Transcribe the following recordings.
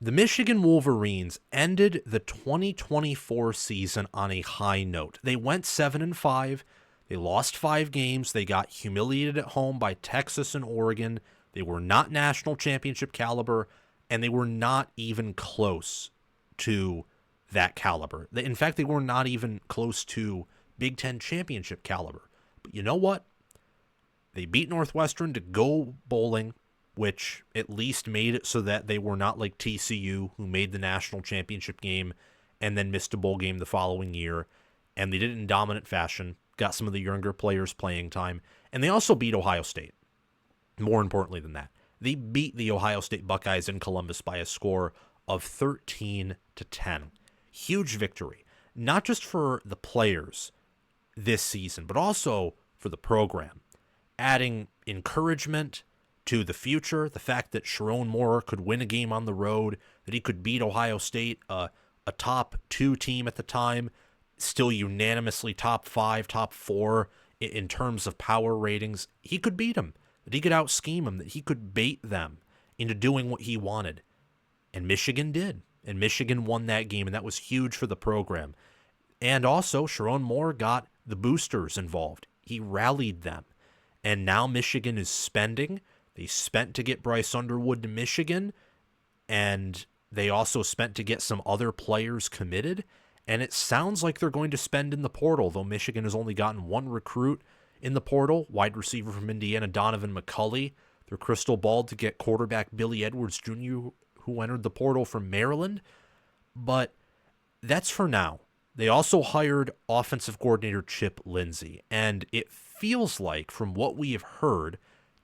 The Michigan Wolverines ended the 2024 season on a high note. They went 7-5. They lost 5 games. They got humiliated at home by Texas and Oregon. They were not national championship caliber, and they were not even close to that caliber. In fact, they were not even close to Big Ten championship caliber. But you know what? They beat Northwestern to go bowling, which at least made it so that they were not like TCU, who made the national championship game and then missed a bowl game the following year. And they did it in dominant fashion, got some of the younger players playing time, and they also beat Ohio State. More importantly than that, they beat the Ohio State Buckeyes in Columbus by a score of 13-10. Huge victory, not just for the players this season, but also for the program, adding encouragement to the future, the fact that Sherrone Moore could win a game on the road, that he could beat Ohio State, a top 2 team at the time, still unanimously top 5, top 4 in terms of power ratings. He could beat them, that he could out-scheme them, that he could bait them into doing what he wanted. And Michigan did. And Michigan won that game, and that was huge for the program. And also, Sherrone Moore got the boosters involved. He rallied them. And now Michigan is spending. They spent to get Bryce Underwood to Michigan, and they also spent to get some other players committed. And it sounds like they're going to spend in the portal, though Michigan has only gotten 1 recruit in the portal, wide receiver from Indiana, Donovan McCulley. They're crystal balled to get quarterback Billy Edwards Jr., who entered the portal from Maryland. But that's for now. They also hired offensive coordinator Chip Lindsey, and it feels like, from what we have heard,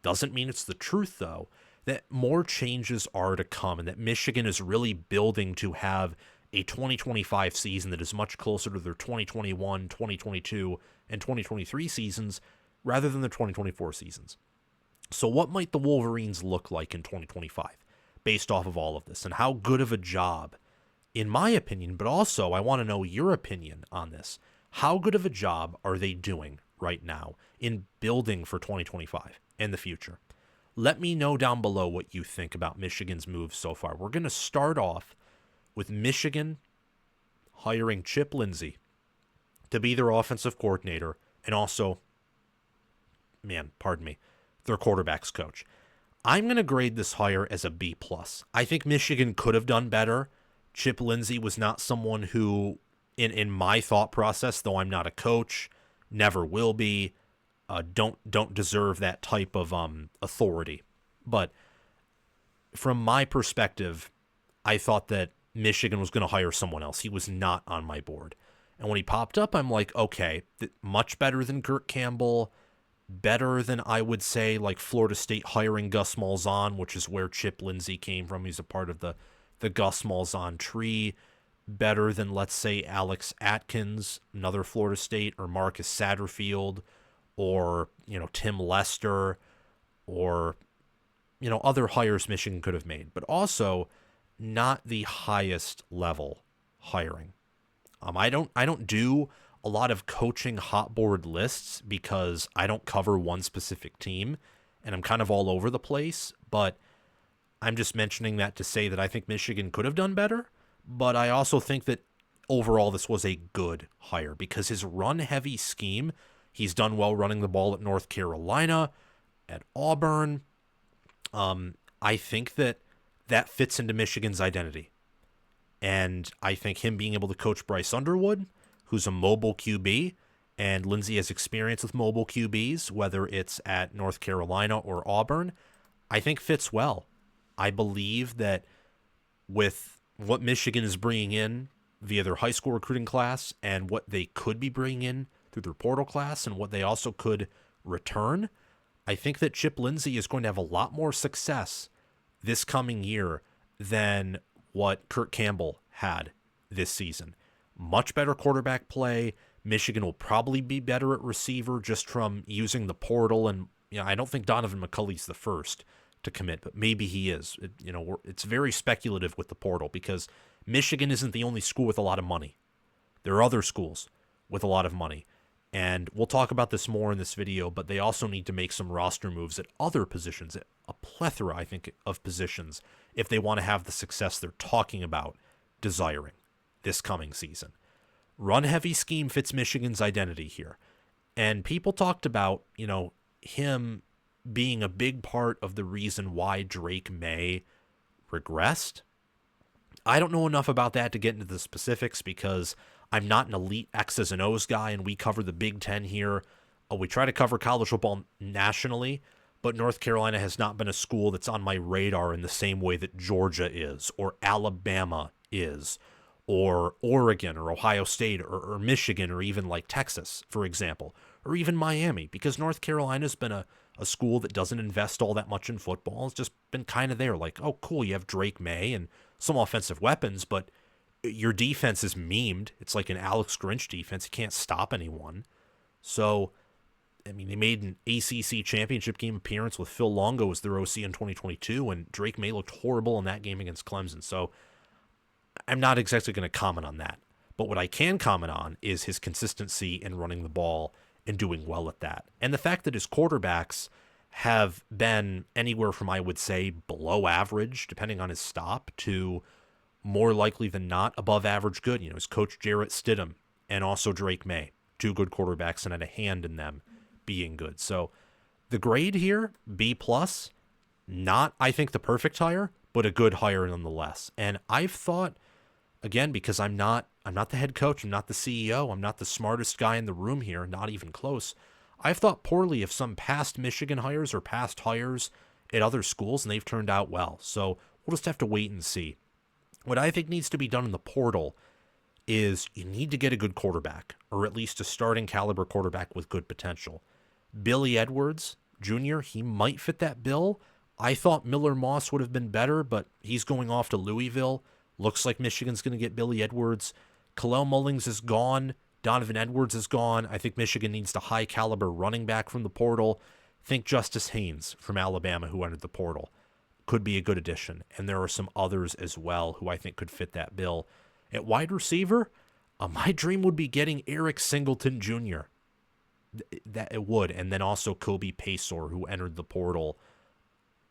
doesn't mean it's the truth though, that more changes are to come and that Michigan is really building to have a 2025 season that is much closer to their 2021, 2022, and 2023 seasons rather than their 2024 seasons. So what might the Wolverines look like in 2025 based off of all of this, and how good of a job, in my opinion, but also I want to know your opinion on this, how good of a job are they doing right now in building for 2025 and the future? Let me know down below what you think about Michigan's moves so far. We're going to start off with Michigan hiring Chip Lindsey to be their offensive coordinator and also, their quarterback's coach. I'm going to grade this hire as a B+. I think Michigan could have done better. Chip Lindsey was not someone who, in my thought process, though I'm not a coach, never will be, don't deserve that type of authority. But from my perspective, I thought that Michigan was going to hire someone else. He was not on my board. And when he popped up, I'm like, okay, much better than Kirk Campbell, better than, I would say, like Florida State hiring Gus Malzahn, which is where Chip Lindsey came from. He's a part of the Gus Malzahn tree. Better than, let's say, Alex Atkins, another Florida State, or Marcus Satterfield, or, Tim Lester, or, other hires Michigan could have made. But also not the highest level hiring. I don't do a lot of coaching hotboard lists because I don't cover one specific team, and I'm kind of all over the place, but I'm just mentioning that to say that I think Michigan could have done better, but I also think that overall this was a good hire because his run-heavy scheme, he's done well running the ball at North Carolina, at Auburn. I think that fits into Michigan's identity. And I think him being able to coach Bryce Underwood, who's a mobile QB, and Lindsey has experience with mobile QBs, whether it's at North Carolina or Auburn, I think fits well. I believe that with what Michigan is bringing in via their high school recruiting class and what they could be bringing in through their portal class and what they also could return, I think that Chip Lindsey is going to have a lot more success this coming year than what Kirk Campbell had this season. Much better quarterback play. Michigan will probably be better at receiver just from using the portal. And I don't think Donovan McCulley's the first to commit, but maybe he is. It's very speculative with the portal because Michigan isn't the only school with a lot of money. There are other schools with a lot of money. And we'll talk about this more in this video, but they also need to make some roster moves at other positions, at a plethora, I think, of positions, if they want to have the success they're talking about desiring this coming season. Run-heavy scheme fits Michigan's identity here. And people talked about, him being a big part of the reason why Drake May regressed. I don't know enough about that to get into the specifics because I'm not an elite X's and O's guy, and we cover the Big Ten here. We try to cover college football nationally, but North Carolina has not been a school that's on my radar in the same way that Georgia is, or Alabama is, or Oregon, or Ohio State, or Michigan, or even like Texas, for example, or even Miami, because North Carolina's been a school that doesn't invest all that much in football. It's just been kind of there, like, oh, cool, you have Drake May and some offensive weapons, but your defense is memed. It's like an Alex Grinch defense. You can't stop anyone. So, I mean, they made an ACC championship game appearance with Phil Longo as their OC in 2022, and Drake May looked horrible in that game against Clemson. So, I'm not exactly going to comment on that. But what I can comment on is his consistency in running the ball and doing well at that. And the fact that his quarterbacks have been anywhere from, I would say, below average, depending on his stop, to more likely than not above average good. His coach Jarrett Stidham and also Drake May, two good quarterbacks and had a hand in them being good. So the grade here, B+, not, I think, the perfect hire, but a good hire nonetheless. And I've thought, again, because I'm not the head coach, I'm not the CEO, I'm not the smartest guy in the room here, not even close. I've thought poorly of some past Michigan hires or past hires at other schools, and they've turned out well. So we'll just have to wait and see. What I think needs to be done in the portal is you need to get a good quarterback, or at least a starting caliber quarterback with good potential. Billy Edwards Jr., he might fit that bill. I thought Miller Moss would have been better, but he's going off to Louisville. Looks like Michigan's going to get Billy Edwards. Kalel Mullings is gone. Donovan Edwards is gone. I think Michigan needs the high caliber running back from the portal. Think Justice Haynes from Alabama, who entered the portal, could be a good addition. And there are some others as well who I think could fit that bill. At wide receiver, my dream would be getting Eric Singleton Jr. That it would. And then also Kobe Paysour, who entered the portal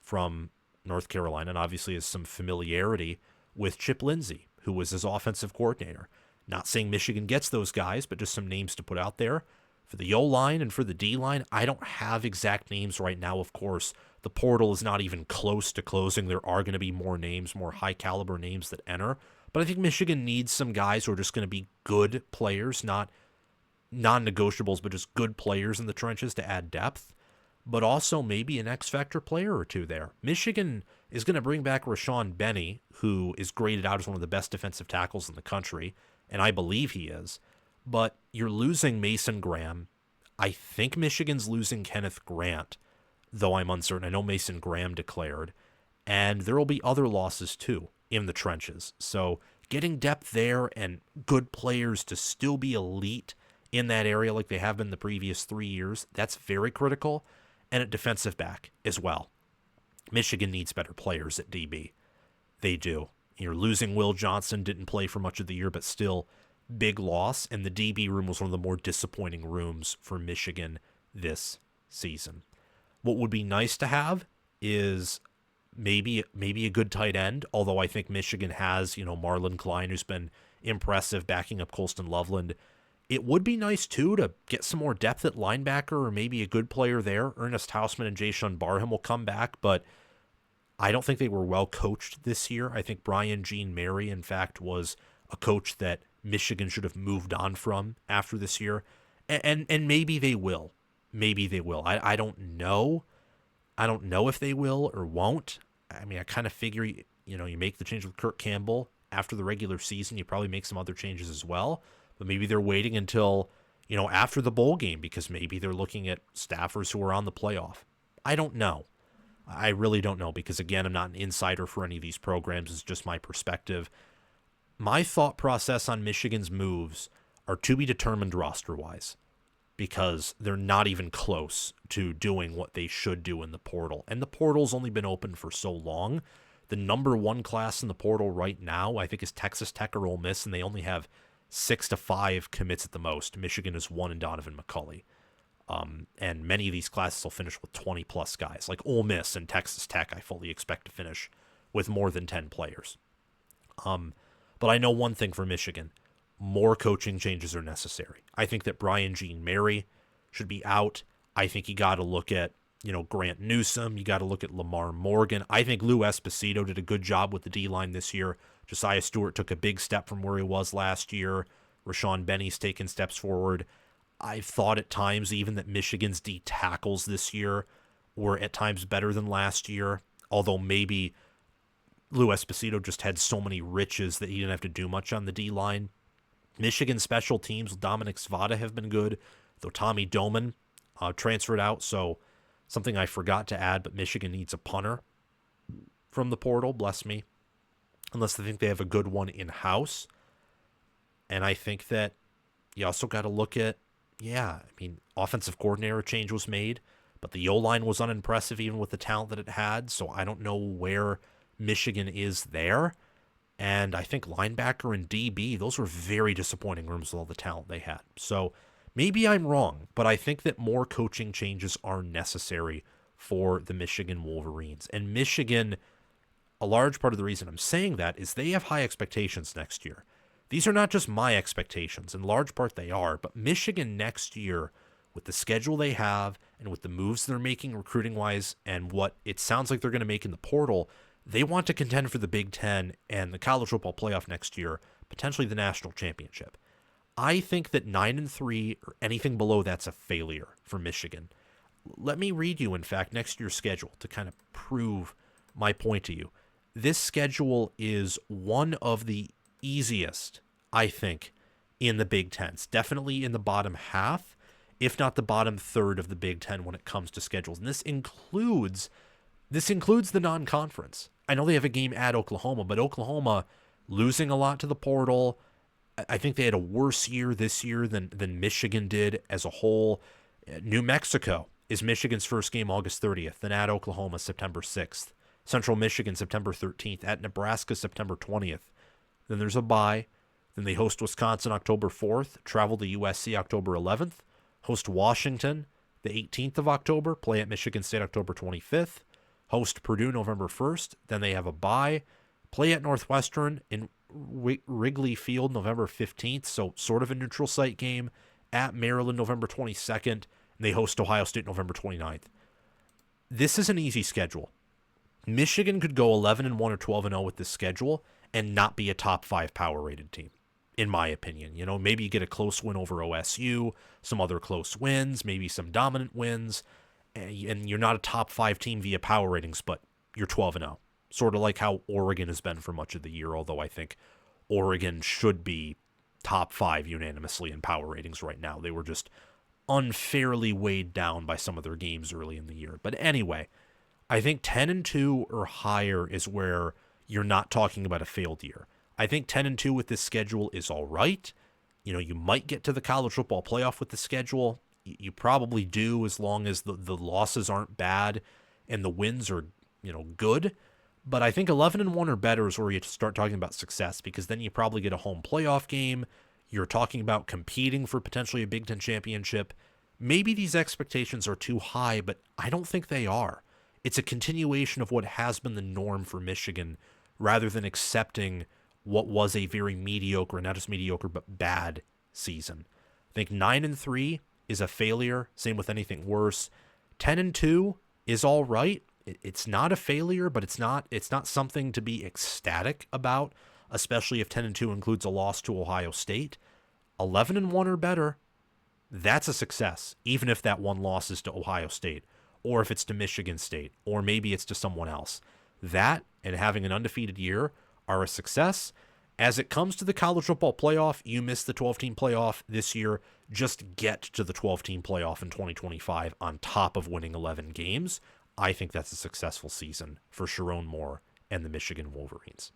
from North Carolina and obviously has some familiarity with Chip Lindsey, who was his offensive coordinator. Not saying Michigan gets those guys, but just some names to put out there. For the O-line and for the D-line, I don't have exact names right now, of course. The portal is not even close to closing. There are going to be more names, more high-caliber names that enter. But I think Michigan needs some guys who are just going to be good players, not non-negotiables, but just good players in the trenches to add depth. But also maybe an X-factor player or two there. Michigan is going to bring back Rashawn Benny, who is graded out as one of the best defensive tackles in the country, and I believe he is. But you're losing Mason Graham. I think Michigan's losing Kenneth Grant, though I'm uncertain. I know Mason Graham declared. And there will be other losses, too, in the trenches. So getting depth there and good players to still be elite in that area like they have been the previous 3 years, that's very critical. And at defensive back as well. Michigan needs better players at DB. They do. You're losing Will Johnson, didn't play for much of the year, but still big loss. And the DB room was one of the more disappointing rooms for Michigan this season. What would be nice to have is maybe a good tight end, although I think Michigan has, Marlon Klein, who's been impressive, backing up Colston Loveland. It would be nice, too, to get some more depth at linebacker or maybe a good player there. Ernest Hausman and Jayshon Barham will come back, but I don't think they were well coached this year. I think Brian Jean Mary, in fact, was a coach that Michigan should have moved on from after this year. And maybe they will. Maybe they will. I don't know. I don't know if they will or won't. I mean, I kind of figure, you make the change with Kirk Campbell after the regular season. You probably make some other changes as well. But maybe they're waiting until, after the bowl game because maybe they're looking at staffers who are on the playoff. I don't know. I really don't know because, again, I'm not an insider for any of these programs. It's just my perspective. My thought process on Michigan's moves are to be determined roster-wise because they're not even close to doing what they should do in the portal. And the portal's only been open for so long. The number one class in the portal right now, I think, is Texas Tech or Ole Miss, and they only have 6-5 commits at the most. Michigan is 1 in Donovan McCulley. And many of these classes will finish with 20-plus guys. Like Ole Miss and Texas Tech, I fully expect to finish with more than 10 players. But I know one thing for Michigan. More coaching changes are necessary. I think that Brian Jean-Mary should be out. I think you got to look at, Grant Newsome. You got to look at Lamar Morgan. I think Lou Esposito did a good job with the D-line this year. Josiah Stewart took a big step from where he was last year. Rashawn Benny's taken steps forward. I've thought at times even that Michigan's D tackles this year were at times better than last year, although maybe Lou Esposito just had so many riches that he didn't have to do much on the D-line. Michigan special teams with Dominic Svada have been good, though Tommy Doman transferred out, so something I forgot to add, but Michigan needs a punter from the portal, bless me, unless they think they have a good one in-house. And I think that you also got to look at, offensive coordinator change was made, but the O-line was unimpressive even with the talent that it had, so I don't know where Michigan is there. And I think linebacker and DB, those were very disappointing rooms with all the talent they had. So maybe I'm wrong, but I think that more coaching changes are necessary for the Michigan Wolverines. And Michigan, a large part of the reason I'm saying that is they have high expectations next year. These are not just my expectations. In large part they are, but Michigan next year, with the schedule they have and with the moves they're making recruiting-wise and what it sounds like they're going to make in the portal, they want to contend for the Big Ten and the college football playoff next year, potentially the national championship. I think that 9-3 or anything below that's a failure for Michigan. Let me read you, in fact, next year's schedule to kind of prove my point to you. This schedule is one of the easiest, I think, in the Big Ten. It's definitely in the bottom half, if not the bottom third of the Big Ten when it comes to schedules. And this includes the non-conference. I know they have a game at Oklahoma, but Oklahoma losing a lot to the portal. I think they had a worse year this year than Michigan did as a whole. New Mexico is Michigan's first game August 30th, then at Oklahoma September 6th. Central Michigan September 13th, at Nebraska September 20th. Then there's a bye. Then they host Wisconsin October 4th, travel to USC October 11th, host Washington the 18th of October, play at Michigan State October 25th, host Purdue November 1st, then they have a bye, play at Northwestern in Wrigley Field November 15th, so sort of a neutral site game, at Maryland November 22nd, and they host Ohio State November 29th. This is an easy schedule. Michigan could go 11-1 or 12-0 with this schedule and not be a top 5 power rated team, in my opinion. Maybe you get a close win over OSU, some other close wins, maybe some dominant wins, and you're not a top 5 team via power ratings, but you're 12-0. Sort of like how Oregon has been for much of the year, although I think Oregon should be top 5 unanimously in power ratings right now. They were just unfairly weighed down by some of their games early in the year. But anyway, I think 10-2 or higher is where you're not talking about a failed year. I think 10-2 with this schedule is all right. You might get to the college football playoff with the schedule. You probably do, as long as the losses aren't bad and the wins are, good. But I think 11-1 or better is where you start talking about success, because then you probably get a home playoff game. You're talking about competing for potentially a Big Ten championship. Maybe these expectations are too high, but I don't think they are. It's a continuation of what has been the norm for Michigan, rather than accepting what was a very mediocre, not just mediocre, but bad season. I think 9-3 is a failure. Same with anything worse. 10-2 is all right. It's not a failure, but it's not something to be ecstatic about, especially if 10-2 includes a loss to Ohio State. 11-1 or better, that's a success, even if that one loss is to Ohio State, or if it's to Michigan State, or maybe it's to someone else. That and having an undefeated year are a success. As it comes to the college football playoff, you missed the 12-team playoff this year. Just get to the 12-team playoff in 2025 on top of winning 11 games. I think that's a successful season for Sherrone Moore and the Michigan Wolverines.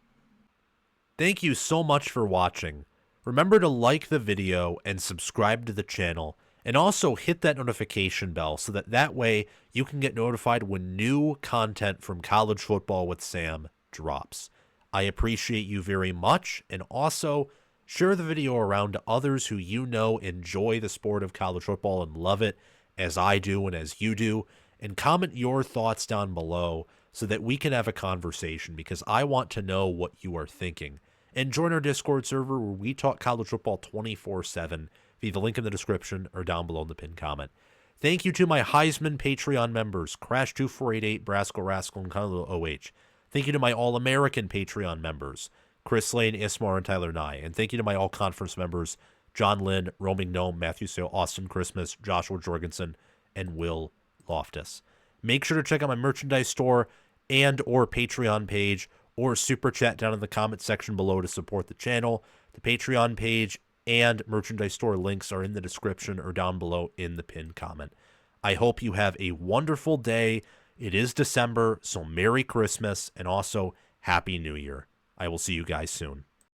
Thank you so much for watching. Remember to like the video and subscribe to the channel, and also hit that notification bell so that way you can get notified when new content from College Football with Sam drops. I appreciate you very much, and also Share the video around to others who you know enjoy the sport of college football and love it as I do and as you do. And comment your thoughts down below so that we can have a conversation, because I want to know what you are thinking. And join our Discord server where we talk college football 24/7 via the link in the description or down below in the pinned comment. Thank you to my Heisman Patreon members, Crash2488, Brasco Rascal, and Conlo OH. Thank you to my All-American Patreon members, Chris Lane, Ismar, and Tyler Nye. And thank you to my All-Conference members, John Lynn, Roaming Gnome, Matthew Sale, Austin Christmas, Joshua Jorgensen, and Will Loftus. Make sure to check out my merchandise store and or Patreon page, or super chat down in the comment section below to support the channel. The Patreon page and merchandise store links are in the description or down below in the pinned comment. I hope you have a wonderful day. It is December, so Merry Christmas and also Happy New Year. I will see you guys soon.